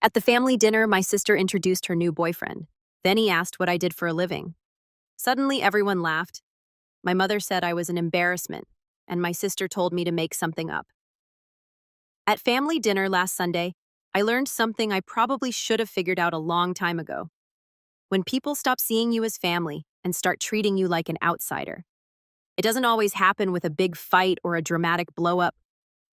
At the family dinner, my sister introduced her new boyfriend. Then he asked what I did for a living. Suddenly, everyone laughed. My mother said I was an embarrassment, and my sister told me to make something up. At family dinner last Sunday, I learned something I probably should have figured out a long time ago. When people stop seeing you as family and start treating you like an outsider, it doesn't always happen with a big fight or a dramatic blow-up.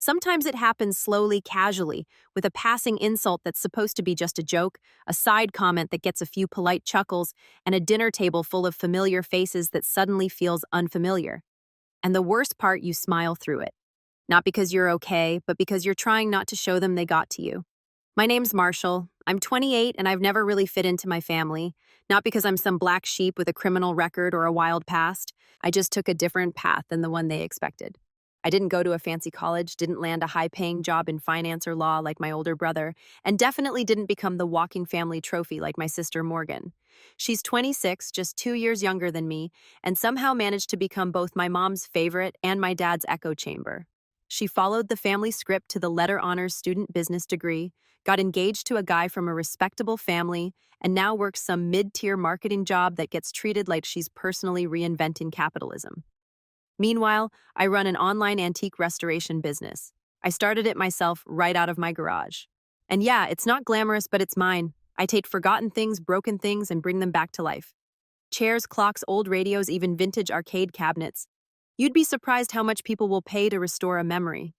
Sometimes it happens slowly, casually, with a passing insult that's supposed to be just a joke, a side comment that gets a few polite chuckles, and a dinner table full of familiar faces that suddenly feels unfamiliar. And the worst part, you smile through it. Not because you're okay, but because you're trying not to show them they got to you. My name's Marshall. I'm 28 and I've never really fit into my family. Not because I'm some black sheep with a criminal record or a wild past. I just took a different path than the one they expected. I didn't go to a fancy college, didn't land a high-paying job in finance or law like my older brother, and definitely didn't become the walking family trophy like my sister Morgan. She's 26, just 2 years younger than me, and somehow managed to become both my mom's favorite and my dad's echo chamber. She followed the family script to the letter honors student business degree, got engaged to a guy from a respectable family, and now works some mid-tier marketing job that gets treated like she's personally reinventing capitalism. Meanwhile, I run an online antique restoration business. I started it myself right out of my garage. And yeah, it's not glamorous, but it's mine. I take forgotten things, broken things, and bring them back to life. Chairs, clocks, old radios, even vintage arcade cabinets. You'd be surprised how much people will pay to restore a memory.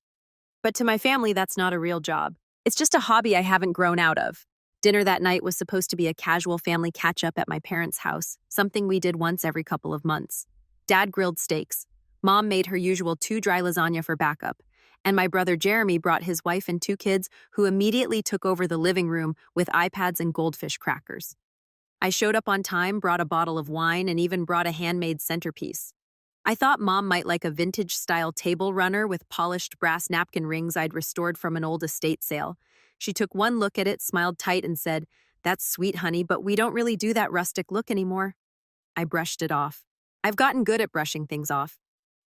But to my family, that's not a real job. It's just a hobby I haven't grown out of. Dinner that night was supposed to be a casual family catch-up at my parents' house, something we did once every couple of months. Dad grilled steaks. Mom made her usual 2 dry lasagna for backup, and my brother Jeremy brought his wife and 2 kids who immediately took over the living room with iPads and goldfish crackers. I showed up on time, brought a bottle of wine, and even brought a handmade centerpiece. I thought Mom might like a vintage-style table runner with polished brass napkin rings I'd restored from an old estate sale. She took one look at it, smiled tight, and said, "That's sweet, honey, but we don't really do that rustic look anymore." I brushed it off. I've gotten good at brushing things off.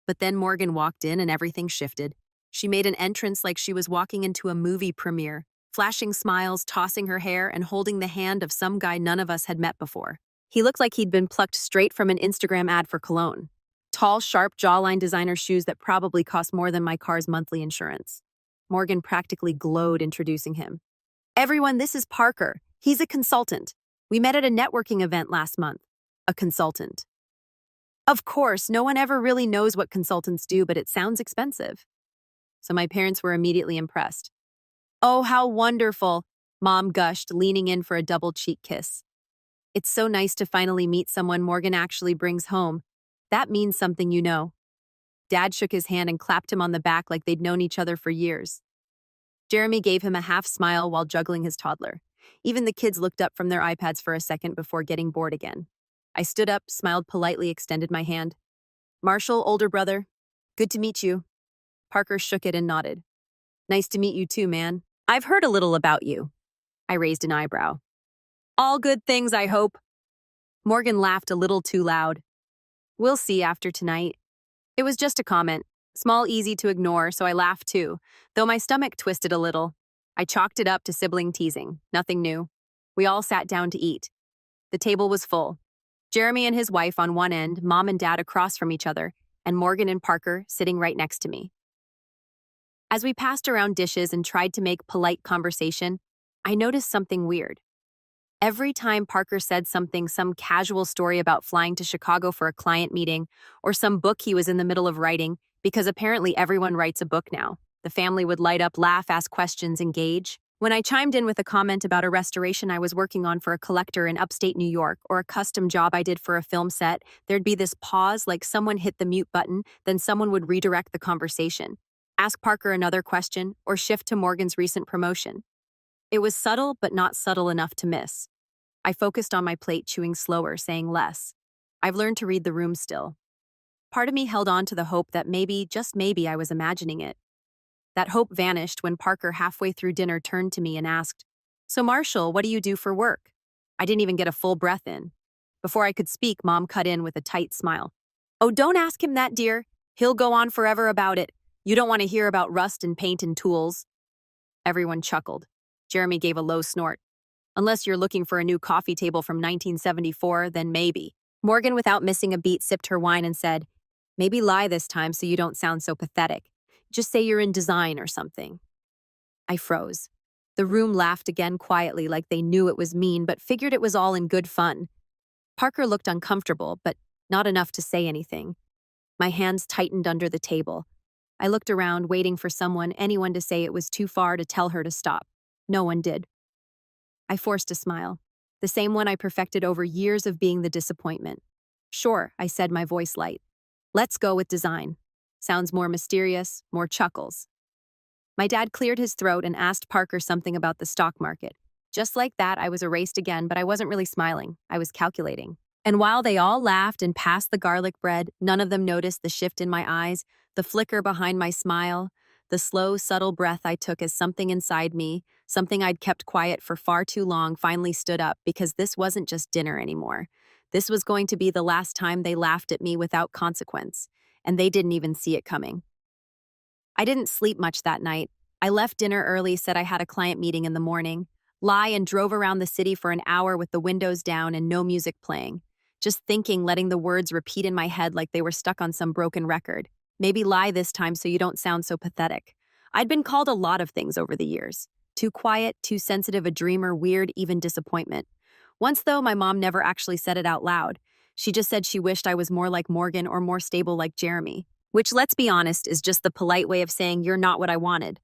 But then Morgan walked in and everything shifted. She made an entrance like she was walking into a movie premiere, flashing smiles, tossing her hair, and holding the hand of some guy none of us had met before. He looked like he'd been plucked straight from an Instagram ad for cologne. Tall, sharp, jawline designer shoes that probably cost more than my car's monthly insurance. Morgan practically glowed introducing him. "Everyone, this is Parker. He's a consultant. We met at a networking event last month." A consultant. Of course, no one ever really knows what consultants do, but it sounds expensive. So my parents were immediately impressed. "Oh, how wonderful," Mom gushed, leaning in for a double cheek kiss. "It's so nice to finally meet someone Morgan actually brings home. That means something, you know." Dad shook his hand and clapped him on the back like they'd known each other for years. Jeremy gave him a half smile while juggling his toddler. Even the kids looked up from their iPads for a second before getting bored again. I stood up, smiled politely, extended my hand. "Marshall, older brother. Good to meet you." Parker shook it and nodded. "Nice to meet you too, man. I've heard a little about you." I raised an eyebrow. "All good things, I hope." Morgan laughed a little too loud. "We'll see after tonight." It was just a comment, small, easy to ignore, so I laughed too, though my stomach twisted a little. I chalked it up to sibling teasing, nothing new. We all sat down to eat. The table was full. Jeremy and his wife on one end, Mom and Dad across from each other, and Morgan and Parker sitting right next to me. As we passed around dishes and tried to make polite conversation, I noticed something weird. Every time Parker said something, some casual story about flying to Chicago for a client meeting, or some book he was in the middle of writing, because apparently everyone writes a book now, the family would light up, laugh, ask questions, engage. When I chimed in with a comment about a restoration I was working on for a collector in upstate New York or a custom job I did for a film set, there'd be this pause like someone hit the mute button, then someone would redirect the conversation, ask Parker another question, or shift to Morgan's recent promotion. It was subtle, but not subtle enough to miss. I focused on my plate, chewing slower, saying less. I've learned to read the room still. Part of me held on to the hope that maybe, just maybe, I was imagining it. That hope vanished when Parker, halfway through dinner, turned to me and asked, "So Marshall, what do you do for work?" I didn't even get a full breath in. Before I could speak, Mom cut in with a tight smile. "Oh, don't ask him that, dear. He'll go on forever about it. You don't want to hear about rust and paint and tools." Everyone chuckled. Jeremy gave a low snort. Unless you're looking for a new coffee table from 1974, then maybe. Morgan, without missing a beat, sipped her wine and said, maybe lie this time so you don't sound so pathetic. Just say you're in design or something. I froze. The room laughed again quietly like they knew it was mean but figured it was all in good fun. Parker looked uncomfortable, but not enough to say anything. My hands tightened under the table. I looked around, waiting for anyone to say it was too far to tell her to stop. No one did. I forced a smile, the same one I perfected over years of being the disappointment. Sure, I said, my voice light. Let's go with design. Sounds more mysterious, more chuckles. My dad cleared his throat and asked Parker something about the stock market. Just like that, I was erased again, but I wasn't really smiling. I was calculating. And while they all laughed and passed the garlic bread, none of them noticed the shift in my eyes, the flicker behind my smile, the slow, subtle breath I took as something inside me, something I'd kept quiet for far too long, finally stood up because this wasn't just dinner anymore. This was going to be the last time they laughed at me without consequence, and they didn't even see it coming. I didn't sleep much that night. I left dinner early, said I had a client meeting in the morning, and drove around the city for an hour with the windows down and no music playing. Just thinking, letting the words repeat in my head like they were stuck on some broken record. Maybe lie this time so you don't sound so pathetic. I'd been called a lot of things over the years. Too quiet, too sensitive, a dreamer, weird, even disappointment. Once, though, my mom never actually said it out loud. She just said she wished I was more like Morgan or more stable like Jeremy. Which, let's be honest, is just the polite way of saying you're not what I wanted.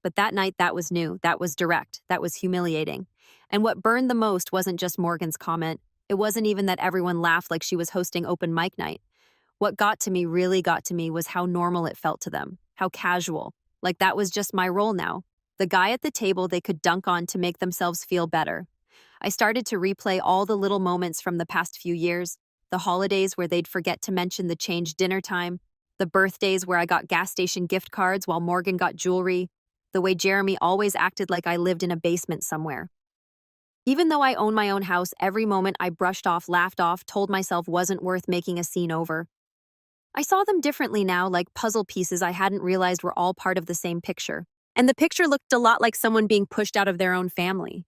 But that night, that was new, that was direct, that was humiliating. And what burned the most wasn't just Morgan's comment. It wasn't even that everyone laughed like she was hosting open mic night. What really got to me, was how normal it felt to them, how casual, like that was just my role now. The guy at the table they could dunk on to make themselves feel better. I started to replay all the little moments from the past few years, the holidays where they'd forget to mention the changed dinner time, the birthdays where I got gas station gift cards while Morgan got jewelry, the way Jeremy always acted like I lived in a basement somewhere. Even though I own my own house, every moment I brushed off, laughed off, told myself wasn't worth making a scene over. I saw them differently now, like puzzle pieces I hadn't realized were all part of the same picture. And the picture looked a lot like someone being pushed out of their own family.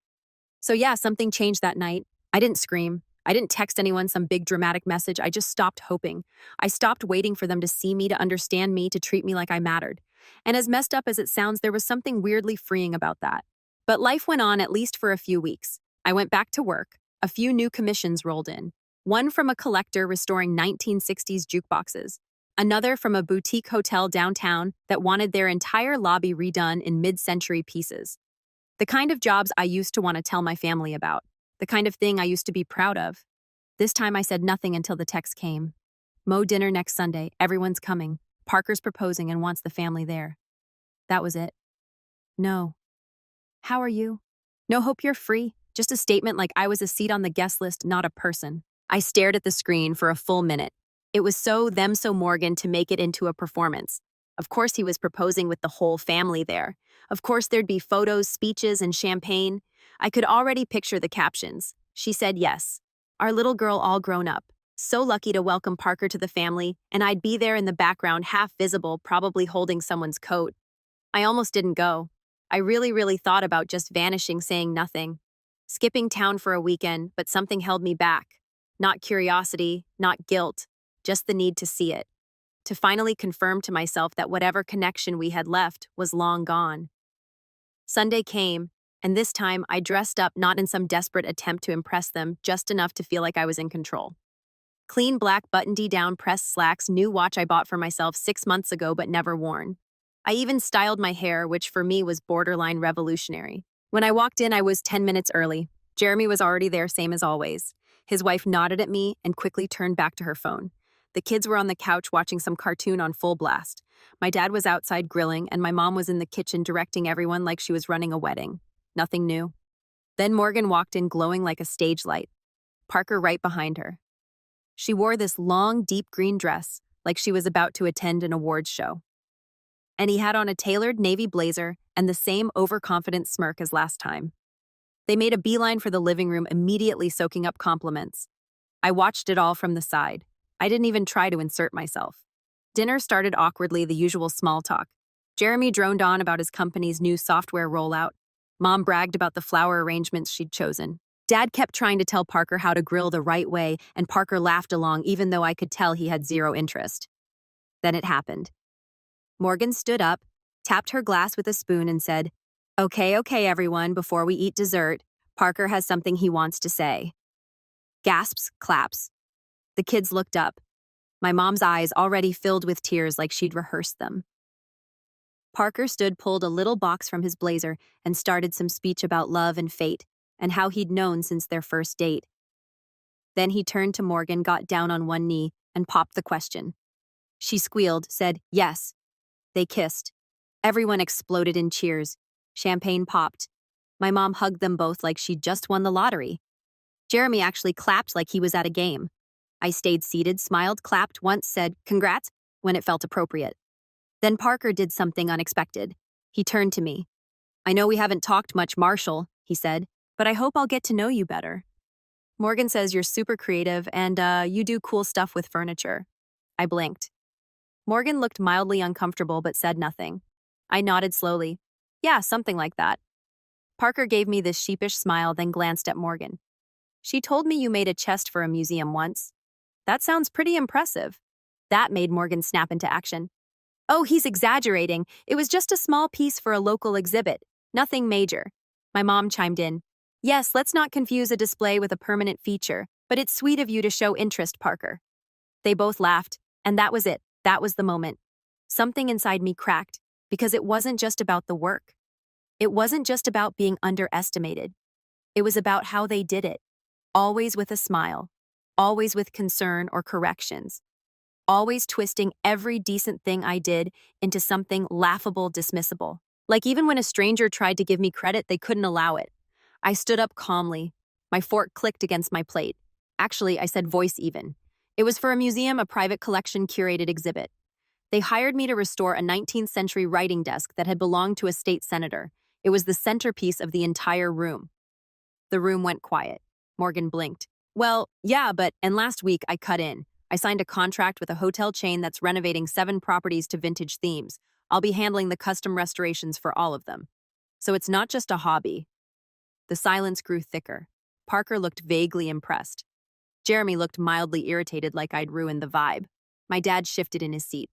So yeah, something changed that night. I didn't scream. I didn't text anyone some big dramatic message. I just stopped hoping. I stopped waiting for them to see me, to understand me, to treat me like I mattered. And as messed up as it sounds, there was something weirdly freeing about that. But life went on, at least for a few weeks. I went back to work. A few new commissions rolled in. One from a collector restoring 1960s jukeboxes. Another from a boutique hotel downtown that wanted their entire lobby redone in mid-century pieces. The kind of jobs I used to want to tell my family about. The kind of thing I used to be proud of. This time I said nothing until the text came. Mo dinner next Sunday. Everyone's coming. Parker's proposing and wants the family there. That was it. No. How are you? No hope you're free. Just a statement like I was a seat on the guest list, not a person. I stared at the screen for a full minute. It was so Morgan to make it into a performance. Of course he was proposing with the whole family there. Of course there'd be photos, speeches, and champagne. I could already picture the captions. She said yes. Our little girl all grown up. So lucky to welcome Parker to the family, and I'd be there in the background, half visible, probably holding someone's coat. I almost didn't go. I really thought about just vanishing, saying nothing. Skipping town for a weekend, but something held me back. Not curiosity, not guilt, just the need to see it. To finally confirm to myself that whatever connection we had left was long gone. Sunday came, and this time I dressed up not in some desperate attempt to impress them, just enough to feel like I was in control. Clean black button-down pressed slacks, new watch I bought for myself 6 months ago but never worn. I even styled my hair, which for me was borderline revolutionary. When I walked in, I was 10 minutes early. Jeremy was already there, same as always. His wife nodded at me and quickly turned back to her phone. The kids were on the couch watching some cartoon on full blast. My dad was outside grilling, and my mom was in the kitchen directing everyone like she was running a wedding. Nothing new. Then Morgan walked in glowing like a stage light. Parker right behind her. She wore this long, deep green dress, like she was about to attend an awards show. And he had on a tailored navy blazer and the same overconfident smirk as last time. They made a beeline for the living room, immediately soaking up compliments. I watched it all from the side. I didn't even try to insert myself. Dinner started awkwardly, the usual small talk. Jeremy droned on about his company's new software rollout. Mom bragged about the flower arrangements she'd chosen. Dad kept trying to tell Parker how to grill the right way, and Parker laughed along even though I could tell he had zero interest. Then it happened. Morgan stood up, tapped her glass with a spoon, and said, Okay, everyone, before we eat dessert, Parker has something he wants to say. Gasps, claps. The kids looked up, my mom's eyes already filled with tears like she'd rehearsed them. Parker pulled a little box from his blazer, and started some speech about love and fate, and how he'd known since their first date. Then he turned to Morgan, got down on one knee, and popped the question. She squealed, said, yes. They kissed. Everyone exploded in cheers. Champagne popped. My mom hugged them both like she'd just won the lottery. Jeremy actually clapped like he was at a game. I stayed seated, smiled, clapped once, said, congrats, when it felt appropriate. Then Parker did something unexpected. He turned to me. I know we haven't talked much, Marshall, he said, but I hope I'll get to know you better. Morgan says you're super creative and you do cool stuff with furniture. I blinked. Morgan looked mildly uncomfortable but said nothing. I nodded slowly. Yeah, something like that. Parker gave me this sheepish smile, then glanced at Morgan. She told me you made a chest for a museum once. That sounds pretty impressive. That made Morgan snap into action. Oh, he's exaggerating. It was just a small piece for a local exhibit. Nothing major. My mom chimed in. Yes, let's not confuse a display with a permanent feature, but it's sweet of you to show interest, Parker. They both laughed, and that was it. That was the moment. Something inside me cracked, because it wasn't just about the work. It wasn't just about being underestimated. It was about how they did it. Always with a smile. Always with concern or corrections. Always twisting every decent thing I did into something laughable, dismissible. Like even when a stranger tried to give me credit, they couldn't allow it. I stood up calmly. My fork clicked against my plate. Actually, I said voice even. It was for a museum, a private collection curated exhibit. They hired me to restore a 19th century writing desk that had belonged to a state senator. It was the centerpiece of the entire room. The room went quiet. Morgan blinked. Well, yeah, and last week I cut in. I signed a contract with a hotel chain that's renovating 7 properties to vintage themes. I'll be handling the custom restorations for all of them. So it's not just a hobby. The silence grew thicker. Parker looked vaguely impressed. Jeremy looked mildly irritated, like I'd ruined the vibe. My dad shifted in his seat.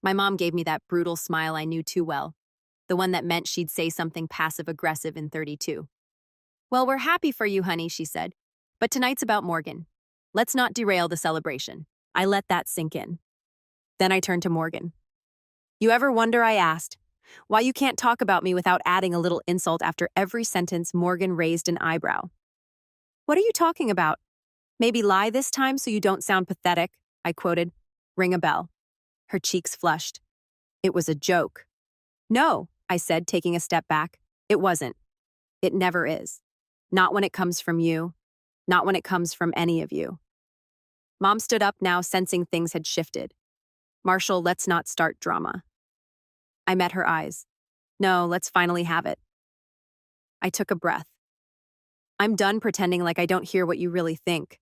My mom gave me that brutal smile I knew too well. The one that meant she'd say something passive-aggressive in 32. Well, we're happy for you, honey, she said. But tonight's about Morgan. Let's not derail the celebration. I let that sink in. Then I turned to Morgan. You ever wonder, I asked, why you can't talk about me without adding a little insult after every sentence? Morgan raised an eyebrow. What are you talking about? Maybe lie this time so you don't sound pathetic, I quoted. Ring a bell. Her cheeks flushed. It was a joke. No, I said, taking a step back. It wasn't. It never is. Not when it comes from you. Not when it comes from any of you. Mom stood up now, sensing things had shifted. Marshall, let's not start drama. I met her eyes. No, let's finally have it. I took a breath. I'm done pretending like I don't hear what you really think.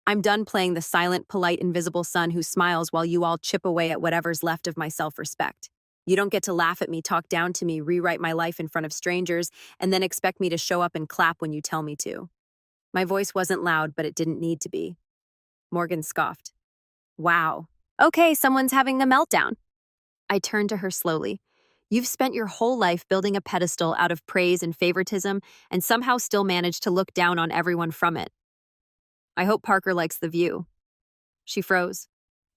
I'm done playing the silent, polite, invisible son who smiles while you all chip away at whatever's left of my self-respect. You don't get to laugh at me, talk down to me, rewrite my life in front of strangers, and then expect me to show up and clap when you tell me to. My voice wasn't loud, but it didn't need to be. Morgan scoffed. Wow. Okay, someone's having a meltdown. I turned to her slowly. You've spent your whole life building a pedestal out of praise and favoritism, and somehow still managed to look down on everyone from it. I hope Parker likes the view. She froze.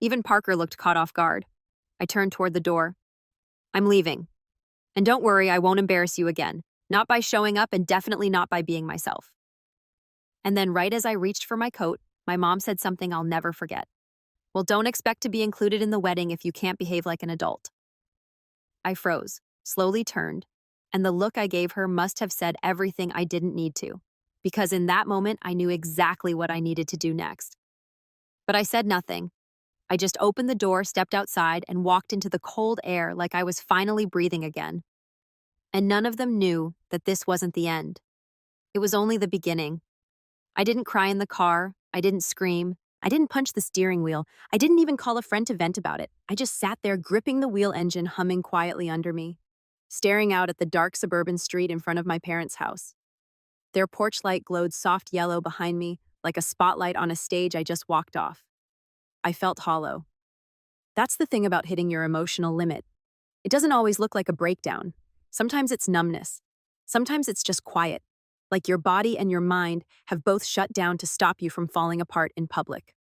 Even Parker looked caught off guard. I turned toward the door. I'm leaving. And don't worry, I won't embarrass you again. Not by showing up, and definitely not by being myself. And then right as I reached for my coat, my mom said something I'll never forget. Well, don't expect to be included in the wedding if you can't behave like an adult. I froze, slowly turned, and the look I gave her must have said everything I didn't need to, because in that moment I knew exactly what I needed to do next. But I said nothing. I just opened the door, stepped outside, and walked into the cold air like I was finally breathing again. And none of them knew that this wasn't the end. It was only the beginning. I didn't cry in the car. I didn't scream. I didn't punch the steering wheel. I didn't even call a friend to vent about it. I just sat there gripping the wheel engine, humming quietly under me. staring out at the dark suburban street in front of my parents' house. Their porch light glowed soft yellow behind me, like a spotlight on a stage I just walked off. I felt hollow. That's the thing about hitting your emotional limit. It doesn't always look like a breakdown. Sometimes it's numbness. Sometimes it's just quiet, like your body and your mind have both shut down to stop you from falling apart in public.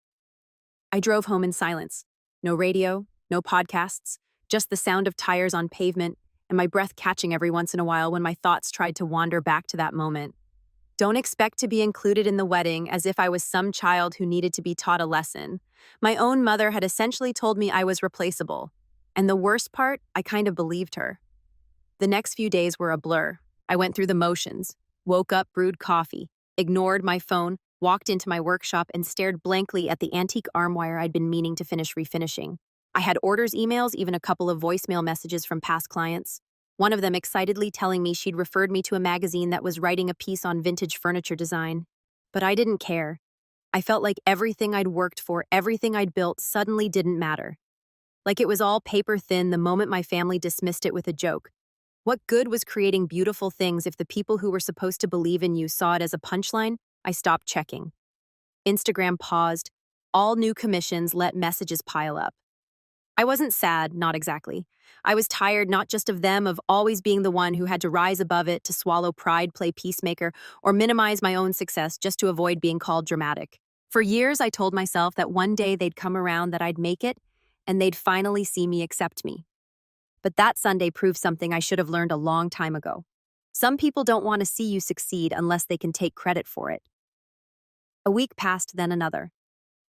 I drove home in silence. No radio, no podcasts, just the sound of tires on pavement and my breath catching every once in a while when my thoughts tried to wander back to that moment. Don't expect to be included in the wedding as if I was some child who needed to be taught a lesson. My own mother had essentially told me I was replaceable. And the worst part, I kind of believed her. The next few days were a blur. I went through the motions, woke up, brewed coffee, ignored my phone, walked into my workshop, and stared blankly at the antique arm wire I'd been meaning to finish refinishing. I had orders, emails, even a couple of voicemail messages from past clients. One of them excitedly telling me she'd referred me to a magazine that was writing a piece on vintage furniture design. But I didn't care. I felt like everything I'd worked for, everything I'd built, suddenly didn't matter. Like it was all paper thin the moment my family dismissed it with a joke. What good was creating beautiful things if the people who were supposed to believe in you saw it as a punchline? I stopped checking. Instagram paused. All new commissions let messages pile up. I wasn't sad, not exactly. I was tired not just of them, of always being the one who had to rise above it, to swallow pride, play peacemaker, or minimize my own success just to avoid being called dramatic. For years, I told myself that one day they'd come around, that I'd make it, and they'd finally see me accept me. But that Sunday proved something I should have learned a long time ago. Some people don't want to see you succeed unless they can take credit for it. A week passed, then another.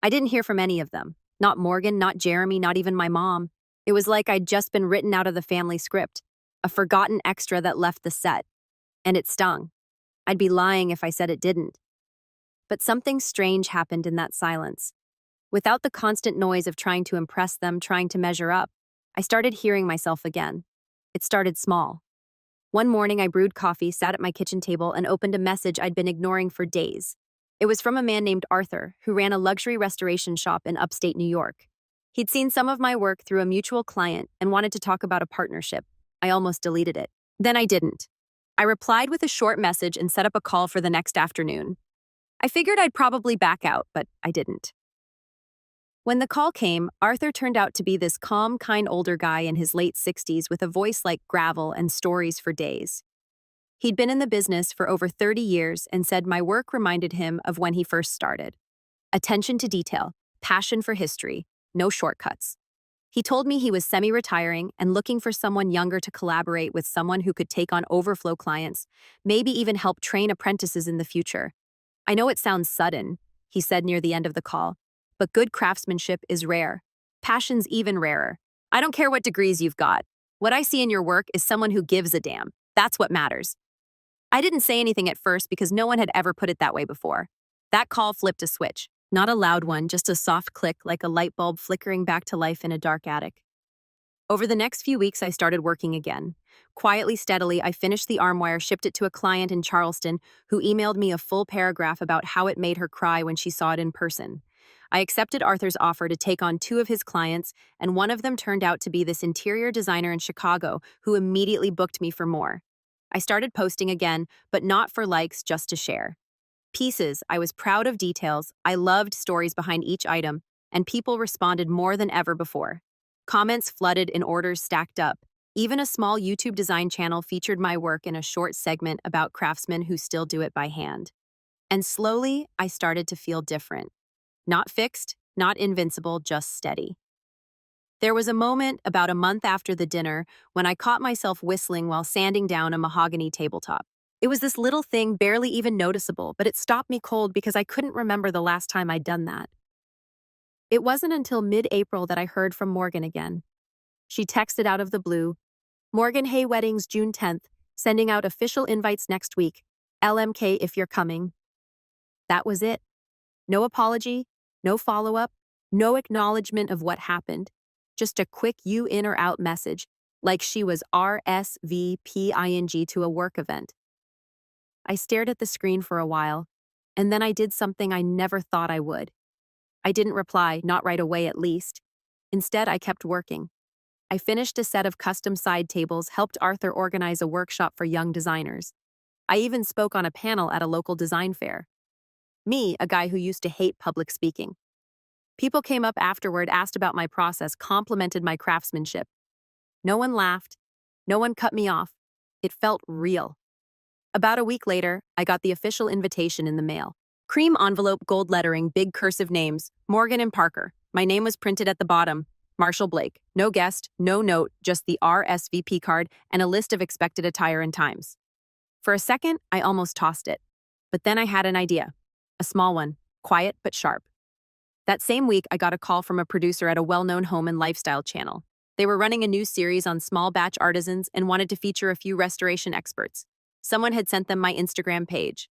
I didn't hear from any of them. Not Morgan, not Jeremy, not even my mom. It was like I'd just been written out of the family script, a forgotten extra that left the set. And it stung. I'd be lying if I said it didn't. But something strange happened in that silence. Without the constant noise of trying to impress them, trying to measure up, I started hearing myself again. It started small. One morning, I brewed coffee, sat at my kitchen table, and opened a message I'd been ignoring for days. It was from a man named Arthur, who ran a luxury restoration shop in upstate New York. He'd seen some of my work through a mutual client and wanted to talk about a partnership. I almost deleted it. Then I didn't. I replied with a short message and set up a call for the next afternoon. I figured I'd probably back out, but I didn't. When the call came, Arthur turned out to be this calm, kind older guy in his late 60s with a voice like gravel and stories for days. He'd been in the business for over 30 years and said my work reminded him of when he first started. Attention to detail, passion for history, no shortcuts. He told me he was semi-retiring and looking for someone younger to collaborate with, someone who could take on overflow clients, maybe even help train apprentices in the future. I know it sounds sudden, he said near the end of the call, but good craftsmanship is rare. Passion's even rarer. I don't care what degrees you've got. What I see in your work is someone who gives a damn. That's what matters. I didn't say anything at first because no one had ever put it that way before. That call flipped a switch. Not a loud one, just a soft click like a light bulb flickering back to life in a dark attic. Over the next few weeks, I started working again. Quietly, steadily, I finished the arm wire, shipped it to a client in Charleston who emailed me a full paragraph about how it made her cry when she saw it in person. I accepted Arthur's offer to take on 2 of his clients, and one of them turned out to be this interior designer in Chicago who immediately booked me for more. I started posting again, but not for likes, just to share. Pieces, I was proud of details, I loved stories behind each item, and people responded more than ever before. Comments flooded and orders stacked up. Even a small YouTube design channel featured my work in a short segment about craftsmen who still do it by hand. And slowly, I started to feel different. Not fixed, not invincible, just steady. There was a moment about a month after the dinner when I caught myself whistling while sanding down a mahogany tabletop. It was this little thing, barely even noticeable, but it stopped me cold because I couldn't remember the last time I'd done that. It wasn't until mid-April that I heard from Morgan again. She texted out of the blue, "Morgan, hey, wedding's June 10th, sending out official invites next week. LMK if you're coming." That was it. No apology, no follow-up, no acknowledgement of what happened. Just a quick you in or out message, like she was RSVPing to a work event. I stared at the screen for a while, and then I did something I never thought I would. I didn't reply, not right away at least. Instead, I kept working. I finished a set of custom side tables, helped Arthur organize a workshop for young designers. I even spoke on a panel at a local design fair. Me, a guy who used to hate public speaking. People came up afterward, asked about my process, complimented my craftsmanship. No one laughed. No one cut me off. It felt real. About a week later, I got the official invitation in the mail. Cream envelope, gold lettering, big cursive names, Morgan and Parker. My name was printed at the bottom, Marshall Blake. No guest, no note, just the RSVP card and a list of expected attire and times. For a second, I almost tossed it. But then I had an idea. A small one, quiet but sharp. That same week, I got a call from a producer at a well-known home and lifestyle channel. They were running a new series on small batch artisans and wanted to feature a few restoration experts. Someone had sent them my Instagram page.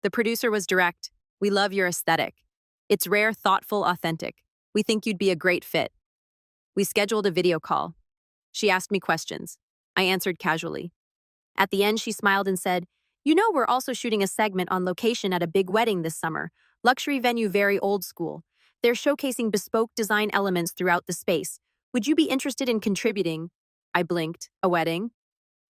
The producer was direct. "We love your aesthetic. It's rare, thoughtful, authentic. We think you'd be a great fit." We scheduled a video call. She asked me questions. I answered casually. At the end, she smiled and said, "You know, we're also shooting a segment on location at a big wedding this summer. Luxury venue, very old school. They're showcasing bespoke design elements throughout the space. Would you be interested in contributing?" I blinked. "A wedding?"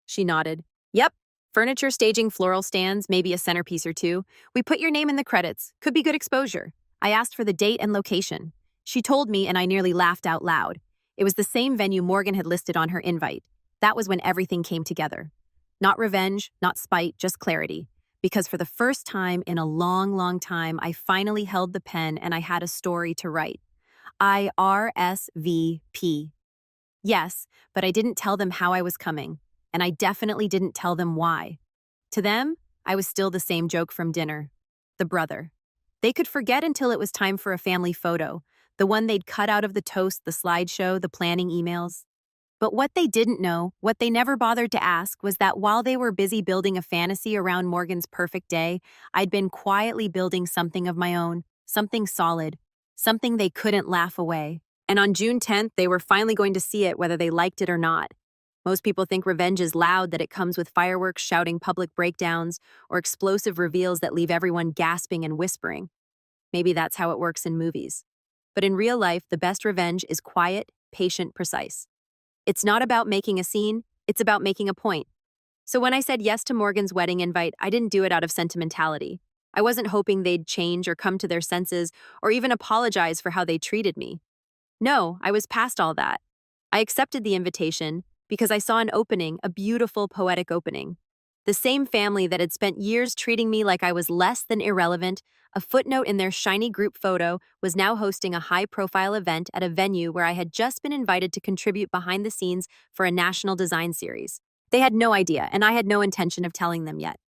She nodded. "Yep. Furniture, staging, floral stands, maybe a centerpiece or two. We put your name in the credits. Could be good exposure." I asked for the date and location. She told me, and I nearly laughed out loud. It was the same venue Morgan had listed on her invite. That was when everything came together. Not revenge, not spite, just clarity. Because for the first time in a long, long time, I finally held the pen and I had a story to write. I RSVP. Yes, but I didn't tell them how I was coming, and I definitely didn't tell them why. To them, I was still the same joke from dinner. The brother. They could forget until it was time for a family photo, the one they'd cut out of the toast, the slideshow, the planning emails. But what they didn't know, what they never bothered to ask, was that while they were busy building a fantasy around Morgan's perfect day, I'd been quietly building something of my own, something solid, something they couldn't laugh away. And on June 10th, they were finally going to see it whether they liked it or not. Most people think revenge is loud, that it comes with fireworks, shouting public breakdowns, or explosive reveals that leave everyone gasping and whispering. Maybe that's how it works in movies. But in real life, the best revenge is quiet, patient, precise. It's not about making a scene, it's about making a point. So when I said yes to Morgan's wedding invite, I didn't do it out of sentimentality. I wasn't hoping they'd change or come to their senses or even apologize for how they treated me. No, I was past all that. I accepted the invitation because I saw an opening, a beautiful, poetic opening. The same family that had spent years treating me like I was less than irrelevant, a footnote in their shiny group photo, was now hosting a high-profile event at a venue where I had just been invited to contribute behind the scenes for a national design series. They had no idea, and I had no intention of telling them yet.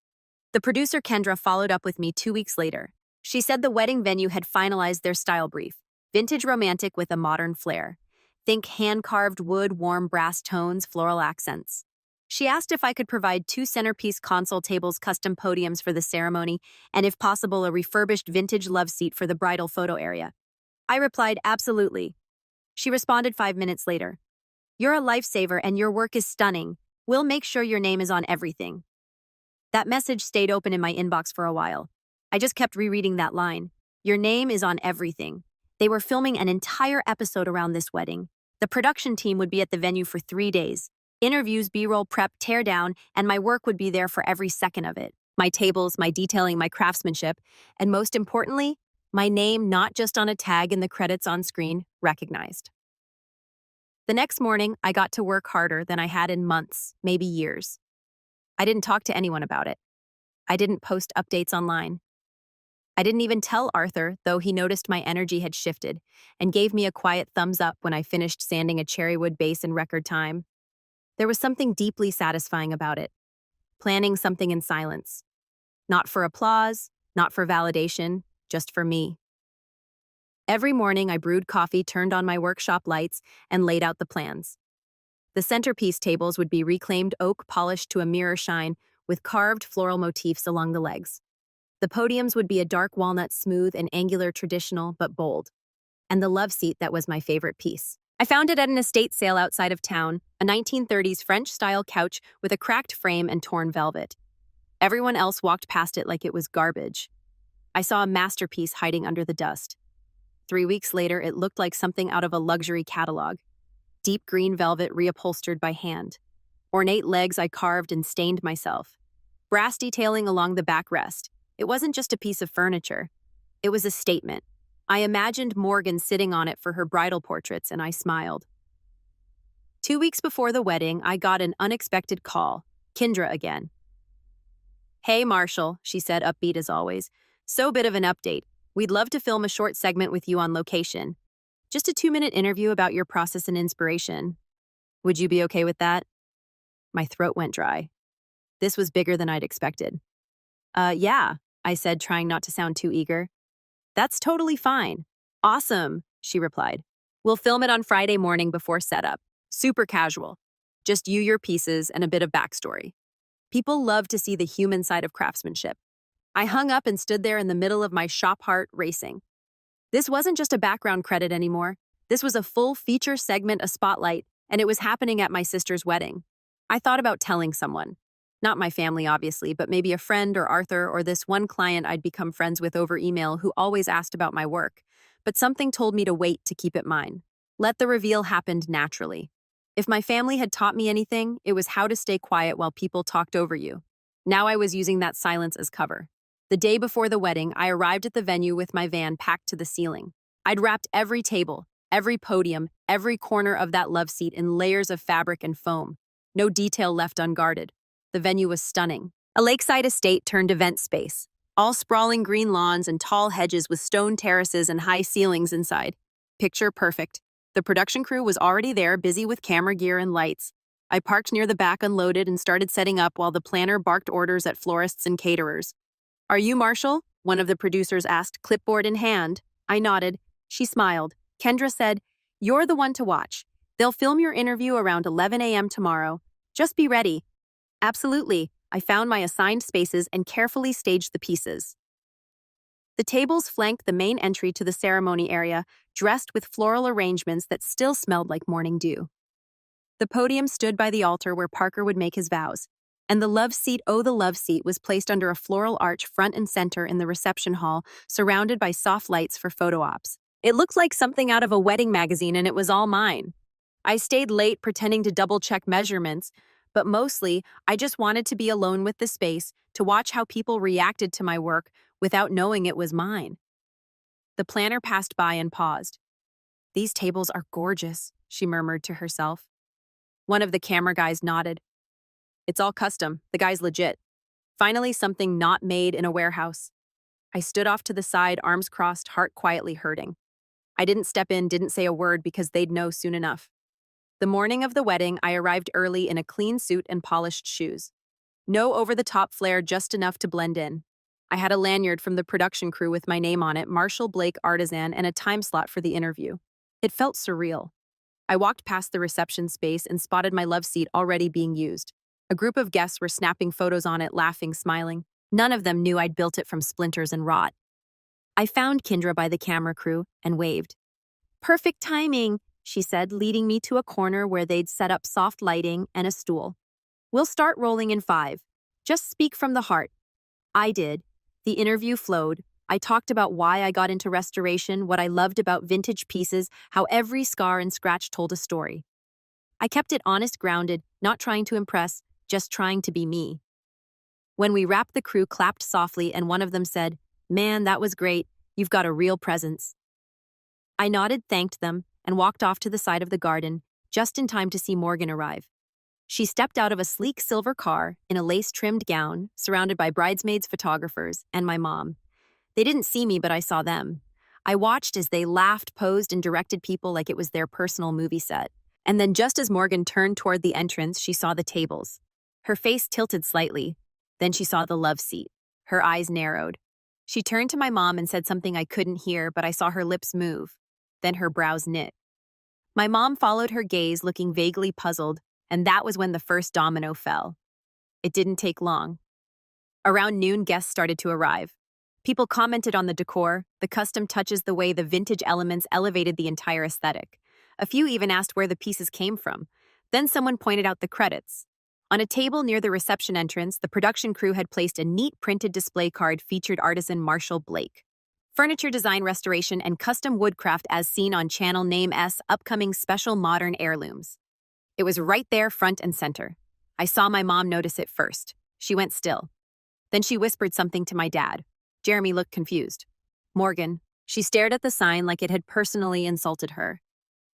The producer Kendra followed up with me 2 weeks later. She said the wedding venue had finalized their style brief, vintage romantic with a modern flair. Think hand-carved wood, warm brass tones, floral accents. She asked if I could provide 2 centerpiece console tables, custom podiums for the ceremony, and if possible, a refurbished vintage love seat for the bridal photo area. I replied, absolutely. She responded 5 minutes later. "You're a lifesaver and your work is stunning. We'll make sure your name is on everything." That message stayed open in my inbox for a while. I just kept rereading that line. Your name is on everything. They were filming an entire episode around this wedding. The production team would be at the venue for 3 days. Interviews, B-roll, prep, teardown, and my work would be there for every second of it. My tables, my detailing, my craftsmanship, and most importantly, my name not just on a tag in the credits on screen, recognized. The next morning, I got to work harder than I had in months, maybe years. I didn't talk to anyone about it. I didn't post updates online. I didn't even tell Arthur, though he noticed my energy had shifted and gave me a quiet thumbs up when I finished sanding a cherrywood base in record time. There was something deeply satisfying about it. Planning something in silence. Not for applause, not for validation, just for me. Every morning I brewed coffee, turned on my workshop lights, and laid out the plans. The centerpiece tables would be reclaimed oak polished to a mirror shine with carved floral motifs along the legs. The podiums would be a dark walnut, smooth and angular, traditional but bold. And the love seat that was my favorite piece. I found it at an estate sale outside of town, a 1930s French-style couch with a cracked frame and torn velvet. Everyone else walked past it like it was garbage. I saw a masterpiece hiding under the dust. 3 weeks later, it looked like something out of a luxury catalog. deep green velvet reupholstered by hand. Ornate legs I carved and stained myself. Brass detailing along the backrest. It wasn't just a piece of furniture. It was a statement. I imagined Morgan sitting on it for her bridal portraits, and I smiled. 2 weeks before the wedding, I got an unexpected call. Kendra again. "Hey, Marshall," she said, upbeat as always. "So bit of an update. We'd love to film a short segment with you on location. Just a 2-minute interview about your process and inspiration. Would you be okay with that?" My throat went dry. This was bigger than I'd expected. Yeah," I said, trying not to sound too eager. "That's totally fine." "Awesome," she replied. "We'll film it on Friday morning before setup. Super casual. Just you, your pieces, and a bit of backstory. People love to see the human side of craftsmanship." I hung up and stood there in the middle of my shop heart racing. This wasn't just a background credit anymore. This was a full feature segment, a spotlight, and it was happening at my sister's wedding. I thought about telling someone. Not my family, obviously, but maybe a friend or Arthur or this one client I'd become friends with over email who always asked about my work. But something told me to wait to keep it mine. Let the reveal happen naturally. If my family had taught me anything, it was how to stay quiet while people talked over you. Now I was using that silence as cover. The day before the wedding, I arrived at the venue with my van packed to the ceiling. I'd wrapped every table, every podium, every corner of that love seat in layers of fabric and foam. No detail left unguarded. The venue was stunning. A lakeside estate turned event space. All sprawling green lawns and tall hedges with stone terraces and high ceilings inside. Picture perfect. The production crew was already there, busy with camera gear and lights. I parked near the back, unloaded, and started setting up while the planner barked orders at florists and caterers. "Are you Marshall?" one of the producers asked, clipboard in hand. I nodded. She smiled. Kendra said, "You're the one to watch. They'll film your interview around 11 a.m. tomorrow. Just be ready." Absolutely. I found my assigned spaces and carefully staged the pieces. The tables flanked the main entry to the ceremony area, dressed with floral arrangements that still smelled like morning dew. The podium stood by the altar where Parker would make his vows, and the love seat, oh the love seat, was placed under a floral arch front and center in the reception hall, surrounded by soft lights for photo ops. It looked like something out of a wedding magazine, and it was all mine. I stayed late pretending to double-check measurements, but mostly, I just wanted to be alone with the space to watch how people reacted to my work without knowing it was mine. The planner passed by and paused. "These tables are gorgeous," she murmured to herself. One of the camera guys nodded. "It's all custom. The guy's legit." Finally, something not made in a warehouse. I stood off to the side, arms crossed, heart quietly hurting. I didn't step in, didn't say a word because they'd know soon enough. The morning of the wedding, I arrived early in a clean suit and polished shoes. No over-the-top flair, just enough to blend in. I had a lanyard from the production crew with my name on it, Marshall Blake Artisan, and a time slot for the interview. It felt surreal. I walked past the reception space and spotted my love seat already being used. A group of guests were snapping photos on it, laughing, smiling. None of them knew I'd built it from splinters and wrought. I found Kendra by the camera crew and waved. "Perfect timing," she said, leading me to a corner where they'd set up soft lighting and a stool. "We'll start rolling in 5. Just speak from the heart." I did. The interview flowed. I talked about why I got into restoration, what I loved about vintage pieces, how every scar and scratch told a story. I kept it honest, grounded, not trying to impress, just trying to be me. When we wrapped, the crew clapped softly, and one of them said, "Man, that was great. You've got a real presence." I nodded, thanked them, and walked off to the side of the garden, just in time to see Morgan arrive. She stepped out of a sleek silver car in a lace-trimmed gown, surrounded by bridesmaids, photographers, and my mom. They didn't see me, but I saw them. I watched as they laughed, posed, and directed people like it was their personal movie set. And then just as Morgan turned toward the entrance, she saw the tables. Her face tilted slightly. Then she saw the love seat. Her eyes narrowed. She turned to my mom and said something I couldn't hear, but I saw her lips move. Then her brows knit. My mom followed her gaze, looking vaguely puzzled, and that was when the first domino fell. It didn't take long. Around noon, guests started to arrive. People commented on the decor, the custom touches, the way the vintage elements elevated the entire aesthetic. A few even asked where the pieces came from. Then someone pointed out the credits. On a table near the reception entrance, the production crew had placed a neat printed display card featured artisan Marshall Blake. Furniture design restoration and custom woodcraft as seen on Channel Name S upcoming special modern heirlooms. It was right there front and center. I saw my mom notice it first. She went still. Then she whispered something to my dad. Jeremy looked confused. Morgan. She stared at the sign like it had personally insulted her.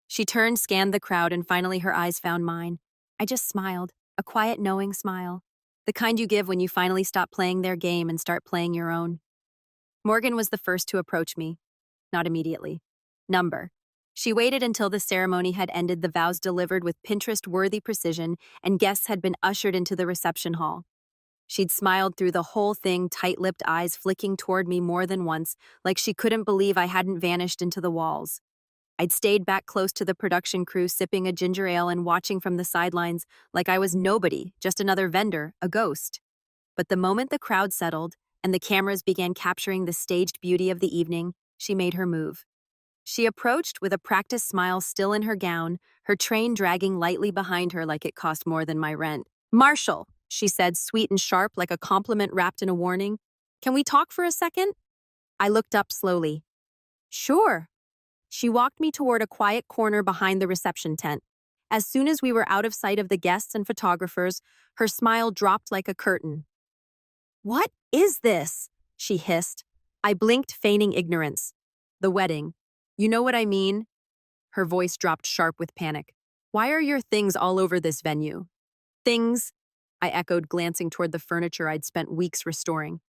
She turned, scanned the crowd, and finally her eyes found mine. I just smiled, a quiet, knowing smile. The kind you give when you finally stop playing their game and start playing your own. Morgan was the first to approach me. Not immediately. Number. She waited until the ceremony had ended, the vows delivered with Pinterest-worthy precision, and guests had been ushered into the reception hall. She'd smiled through the whole thing, tight-lipped eyes flicking toward me more than once, like she couldn't believe I hadn't vanished into the walls. I'd stayed back close to the production crew, sipping a ginger ale and watching from the sidelines like I was nobody, just another vendor, a ghost. But the moment the crowd settled and the cameras began capturing the staged beauty of the evening, she made her move. She approached with a practiced smile still in her gown, her train dragging lightly behind her like it cost more than my rent. "Marshall," she said, sweet and sharp like a compliment wrapped in a warning. "Can we talk for a second?" I looked up slowly. "Sure." She walked me toward a quiet corner behind the reception tent. As soon as we were out of sight of the guests and photographers, her smile dropped like a curtain. "What is this?" she hissed. I blinked, feigning ignorance. "The wedding. You know what I mean?" Her voice dropped sharp with panic. "Why are your things all over this venue?" "Things?" I echoed, glancing toward the furniture I'd spent weeks restoring.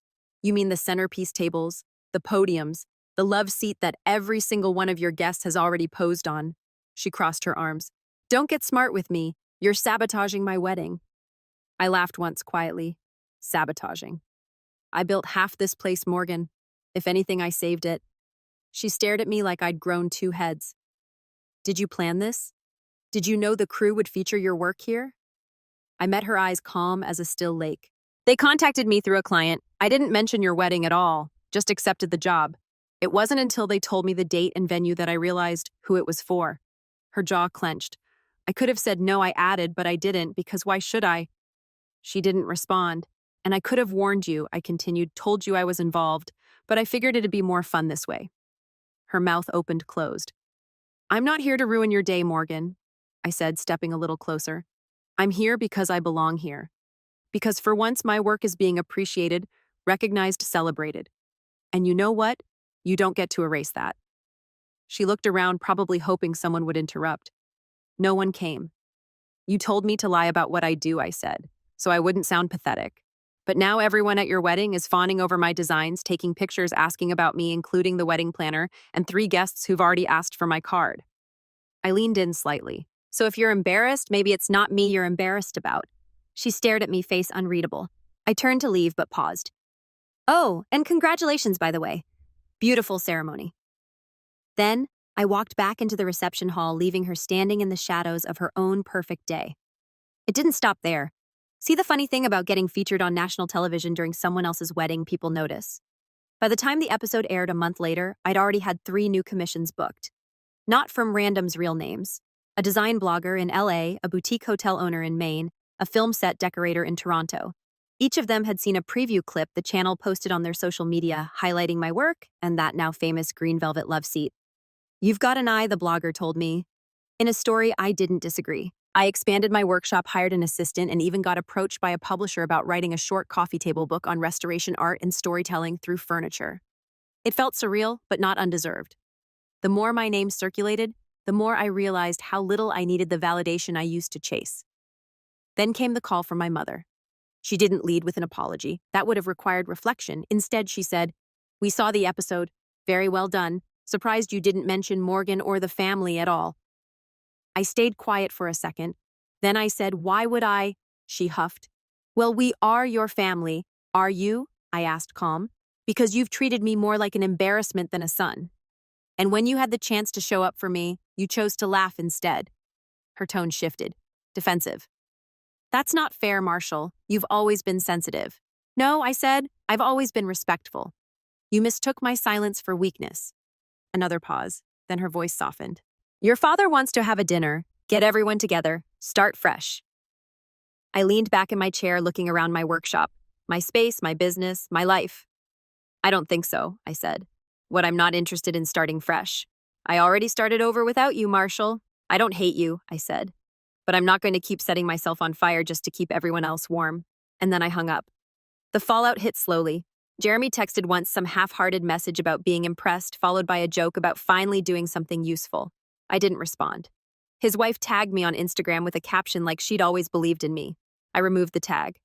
"You mean the centerpiece tables, the podiums, the love seat that every single one of your guests has already posed on?" She crossed her arms. "Don't get smart with me. You're sabotaging my wedding." I laughed once quietly. Sabotaging. I built half this place, Morgan. If anything, I saved it. She stared at me like I'd grown two heads. "Did you plan this? Did you know the crew would feature your work here?" I met her eyes calm as a still lake. "They contacted me through a client. I didn't mention your wedding at all, just accepted the job. It wasn't until they told me the date and venue that I realized who it was for." Her jaw clenched. "I could have said no," I added, "but I didn't, because why should I?" She didn't respond. "And I could have warned you," I continued, "told you I was involved, but I figured it'd be more fun this way." Her mouth opened closed. "I'm not here to ruin your day, Morgan," I said, stepping a little closer. "I'm here because I belong here. Because for once my work is being appreciated, recognized, celebrated. And you know what? You don't get to erase that." She looked around, probably hoping someone would interrupt. No one came. "You told me to lie about what I do," I said, "so I wouldn't sound pathetic. But now everyone at your wedding is fawning over my designs, taking pictures, asking about me, including the wedding planner, and 3 guests who've already asked for my card." I leaned in slightly. "So if you're embarrassed, maybe it's not me you're embarrassed about." She stared at me, face unreadable. I turned to leave, but paused. "Oh, and congratulations, by the way. Beautiful ceremony." Then, I walked back into the reception hall, leaving her standing in the shadows of her own perfect day. It didn't stop there. See the funny thing about getting featured on national television during someone else's wedding, people notice. By the time the episode aired a month later, I'd already had 3 new commissions booked. Not from randoms' real names. A design blogger in LA, a boutique hotel owner in Maine, a film set decorator in Toronto. Each of them had seen a preview clip the channel posted on their social media, highlighting my work and that now famous green velvet love seat. "You've got an eye," the blogger told me. In a story, I didn't disagree. I expanded my workshop, hired an assistant, and even got approached by a publisher about writing a short coffee table book on restoration art and storytelling through furniture. It felt surreal, but not undeserved. The more my name circulated, the more I realized how little I needed the validation I used to chase. Then came the call from my mother. She didn't lead with an apology. That would have required reflection. Instead, she said, "We saw the episode. Very well done. Surprised you didn't mention Morgan or the family at all." I stayed quiet for a second. Then I said, "Why would I?" She huffed. "Well, we are your family. Are you?" I asked, calm. "Because you've treated me more like an embarrassment than a son. And when you had the chance to show up for me, you chose to laugh instead." Her tone shifted. Defensive. "That's not fair, Marshall. You've always been sensitive." "No," I said. "I've always been respectful." "You mistook my silence for weakness." Another pause. Then her voice softened. "Your father wants to have a dinner. Get everyone together. Start fresh." I leaned back in my chair, looking around my workshop. My space, my business, my life. "I don't think so," I said. What I'm not interested in starting fresh. I already started over without you, Marshall. I don't hate you, I said. But I'm not going to keep setting myself on fire just to keep everyone else warm. And then I hung up. The fallout hit slowly. Jeremy texted once some half-hearted message about being impressed, followed by a joke about finally doing something useful. I didn't respond. His wife tagged me on Instagram with a caption like she'd always believed in me. I removed the tag.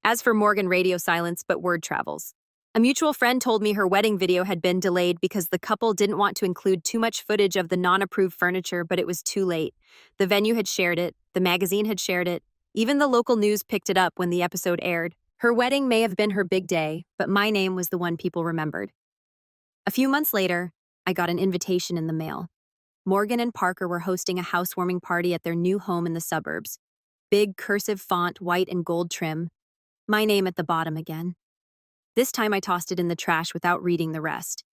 As for Morgan, radio silence, but word travels. A mutual friend told me her wedding video had been delayed because the couple didn't want to include too much footage of the non-approved furniture, but it was too late. The venue had shared it, the magazine had shared it, even the local news picked it up when the episode aired. Her wedding may have been her big day, but my name was the one people remembered. A few months later, I got an invitation in the mail. Morgan and Parker were hosting a housewarming party at their new home in the suburbs. Big cursive font, white and gold trim. My name at the bottom again. This time I tossed it in the trash without reading the rest.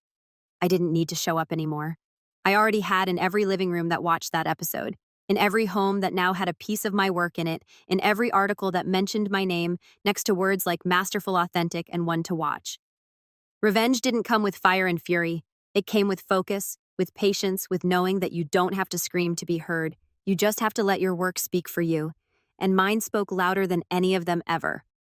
I didn't need to show up anymore. I already had in every living room that watched that episode, in every home that now had a piece of my work in it, in every article that mentioned my name next to words like masterful, authentic, and one to watch. Revenge didn't come with fire and fury. It came with focus, with patience, with knowing that you don't have to scream to be heard. You just have to let your work speak for you. And mine spoke louder than any of them ever.